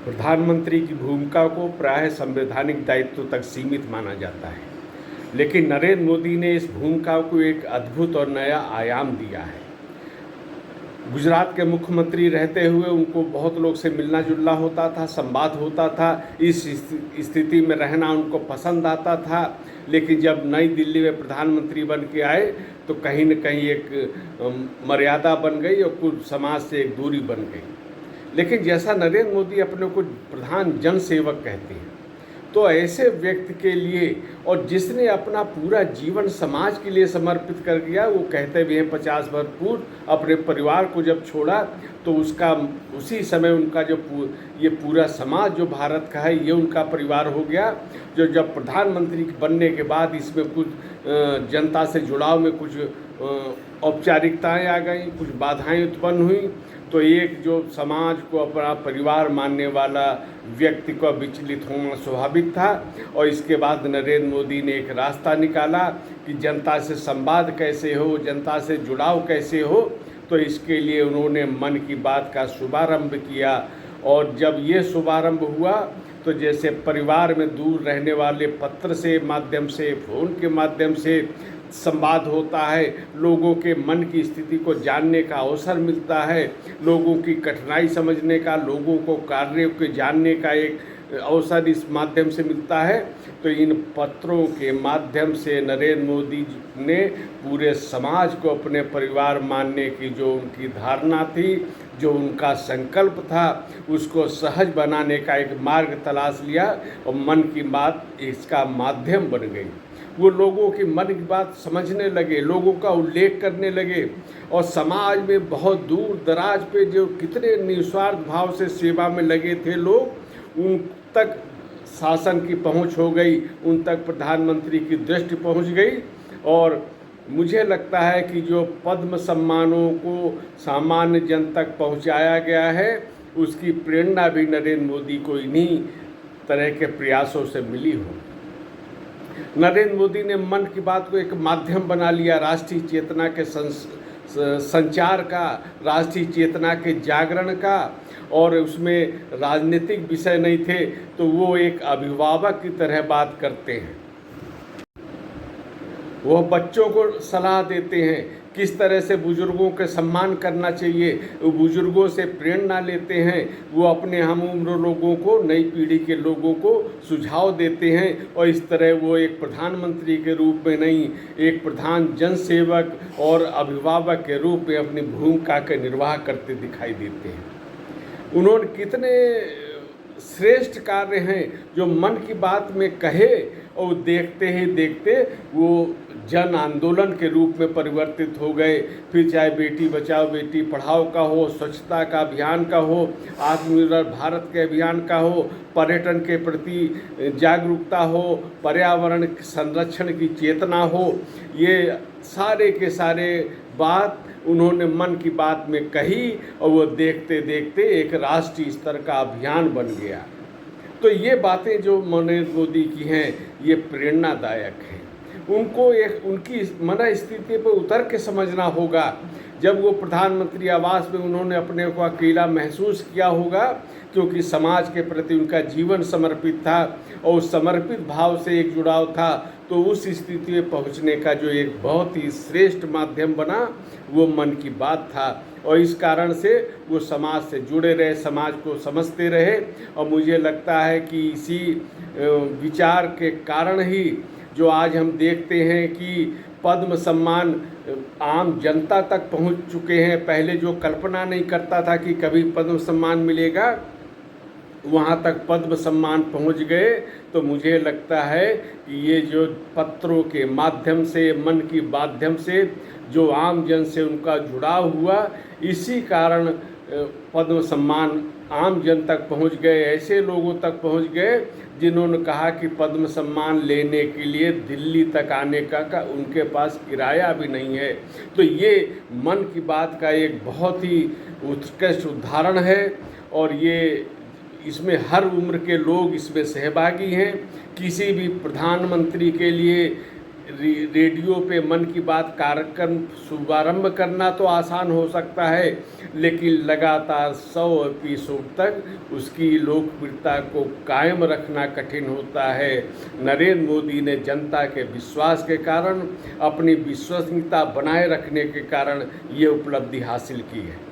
प्रधानमंत्री की भूमिका को प्रायः संवैधानिक दायित्व तक सीमित माना जाता है, लेकिन नरेंद्र मोदी ने इस भूमिका को एक अद्भुत और नया आयाम दिया है। गुजरात के मुख्यमंत्री रहते हुए उनको बहुत लोग से मिलना जुलना होता था, संवाद होता था, इस स्थिति में रहना उनको पसंद आता था। लेकिन जब नई दिल्ली में प्रधानमंत्री बन के आए तो कहीं न कहीं एक मर्यादा बन गई और कुछ समाज से एक दूरी बन गई। लेकिन जैसा नरेंद्र मोदी अपने को प्रधान जन सेवक कहते हैं, तो ऐसे व्यक्ति के लिए और जिसने अपना पूरा जीवन समाज के लिए समर्पित कर दिया, वो कहते भी हैं 50 वर्ष पूर्व अपने परिवार को जब छोड़ा तो उसका उसी समय उनका जो ये पूरा समाज जो भारत का है ये उनका परिवार हो गया। जो जब प्रधानमंत्री बनने के बाद इसमें कुछ जनता से जुड़ाव में कुछ औपचारिकताएँ आ गई, कुछ बाधाएँ उत्पन्न हुई, तो एक जो समाज को अपना परिवार मानने वाला व्यक्ति को विचलित होना स्वाभाविक था। और इसके बाद नरेंद्र मोदी ने एक रास्ता निकाला कि जनता से संवाद कैसे हो, जनता से जुड़ाव कैसे हो। तो इसके लिए उन्होंने मन की बात का शुभारंभ किया। और जब ये शुभारंभ हुआ तो जैसे परिवार में दूर रहने वाले पत्र से माध्यम से, फ़ोन के माध्यम से संवाद होता है, लोगों के मन की स्थिति को जानने का अवसर मिलता है, लोगों की कठिनाई समझने का, लोगों को कार्यों के जानने का एक अवसर इस माध्यम से मिलता है। तो इन पत्रों के माध्यम से नरेंद्र मोदी ने पूरे समाज को अपने परिवार मानने की जो उनकी धारणा थी, जो उनका संकल्प था, उसको सहज बनाने का एक मार्ग तलाश लिया और मन की बात इसका माध्यम बन गई। वो लोगों की मन की बात समझने लगे, लोगों का उल्लेख करने लगे और समाज में बहुत दूर दराज पे जो कितने निस्वार्थ भाव से सेवा में लगे थे लोग, उन तक शासन की पहुंच हो गई, उन तक प्रधानमंत्री की दृष्टि पहुंच गई। और मुझे लगता है कि जो पद्म सम्मानों को सामान्य जन तक पहुंचाया गया है, उसकी प्रेरणा भी नरेंद्र मोदी को इन्हीं तरह के प्रयासों से मिली हो। नरेंद्र मोदी ने मन की बात को एक माध्यम बना लिया राष्ट्रीय चेतना के संचार का, राष्ट्रीय चेतना के जागरण का। और उसमें राजनीतिक विषय नहीं थे, तो वो एक अभिभावक की तरह बात करते हैं। वह बच्चों को सलाह देते हैं किस तरह से बुजुर्गों के सम्मान करना चाहिए, वो बुजुर्गों से प्रेरणा लेते हैं, वो अपने हम उम्र लोगों को, नई पीढ़ी के लोगों को सुझाव देते हैं। और इस तरह वो एक प्रधानमंत्री के रूप में नहीं, एक प्रधान जनसेवक और अभिभावक के रूप में अपनी भूमिका का निर्वाह करते दिखाई देते हैं। उन्होंने कितने श्रेष्ठ कार्य हैं जो मन की बात में कहे और देखते ही देखते वो जन आंदोलन के रूप में परिवर्तित हो गए। फिर चाहे बेटी बचाओ बेटी पढ़ाओ का हो, स्वच्छता का अभियान का हो, आत्मनिर्भर भारत के अभियान का हो, पर्यटन के प्रति जागरूकता हो, पर्यावरण संरक्षण की चेतना हो, ये सारे के सारे बात उन्होंने मन की बात में कही और वो देखते देखते एक राष्ट्रीय स्तर का अभियान बन गया। तो ये बातें जो नरेंद्र मोदी की हैं ये प्रेरणादायक हैं। उनको एक उनकी मन स्थिति पर उतर के समझना होगा। जब वो प्रधानमंत्री आवास में उन्होंने अपने को अकेला महसूस किया होगा, क्योंकि समाज के प्रति उनका जीवन समर्पित था और उस समर्पित भाव से एक जुड़ाव था, तो उस स्थिति में पहुंचने का जो एक बहुत ही श्रेष्ठ माध्यम बना वो मन की बात था। और इस कारण से वो समाज से जुड़े रहे, समाज को समझते रहे। और मुझे लगता है कि इसी विचार के कारण ही जो आज हम देखते हैं कि पद्म सम्मान आम जनता तक पहुंच चुके हैं। पहले जो कल्पना नहीं करता था कि कभी पद्म सम्मान मिलेगा, वहाँ तक पद्म सम्मान पहुँच गए। तो मुझे लगता है कि ये जो पत्रों के माध्यम से, मन की माध्यम से जो आम जन से उनका जुड़ाव हुआ, इसी कारण पद्म सम्मान आम जन तक पहुँच गए, ऐसे लोगों तक पहुँच गए जिन्होंने कहा कि पद्म सम्मान लेने के लिए दिल्ली तक आने का उनके पास किराया भी नहीं है। तो ये मन की बात का एक बहुत ही उत्कृष्ट उदाहरण है और ये इसमें हर उम्र के लोग इसमें सहभागी हैं। किसी भी प्रधानमंत्री के लिए रेडियो पे मन की बात कार्यक्रम शुभारंभ करना तो आसान हो सकता है, लेकिन लगातार 100 एपिसोड तक उसकी लोकप्रियता को कायम रखना कठिन होता है। नरेंद्र मोदी ने जनता के विश्वास के कारण, अपनी विश्वसनीयता बनाए रखने के कारण ये उपलब्धि हासिल की है।